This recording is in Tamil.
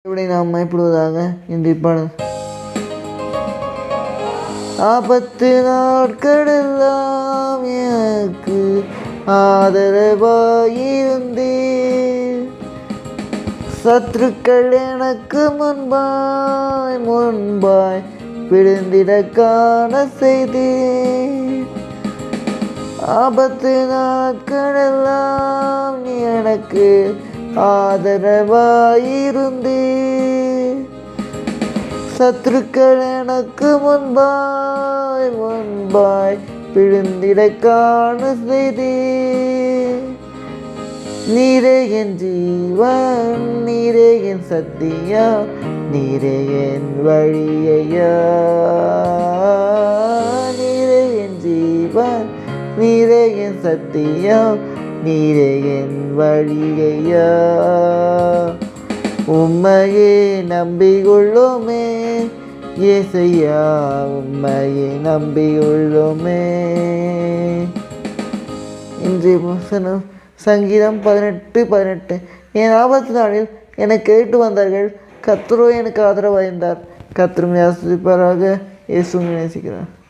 இப்படி நாம் மயப்படுவதாக இன்று பாடல். ஆபத்து நாட்களெல்லாம் எனக்கு ஆதரவாயிருந்தே, சத்துருக்கள் எனக்கு முன்பாய் பிடிந்திட காண செய்தே. ஆபத்து நாட்களெல்லாம் நீ எனக்கு ஆதரவாயிருந்தே, சத்துருக்கள் எனக்கு முன்பாய் பிடிந்திட காண செய்தே. நீரே என் ஜீவன், நீரே என் சத்தியம், நீரே என் வழியையா. நீரே என் ஜீவன், நீரே என் சத்தியம், நீரே என் வழியையா. உம்மையே நம்பியுள்ளோமே இயேசையா, உம்மையே நம்பியுள்ளோமே. இன்றைய வசனம் சங்கீதம் 18:18. என் ஆபத்து நாளில் என்னை கேட்டு வந்தார்கள், கர்த்தரோ எனக்கு ஆதரவாயிருந்தார். கர்த்தர் ஆசீர்வதிப்பாராக. இயேசு நேசிக்கிறார்.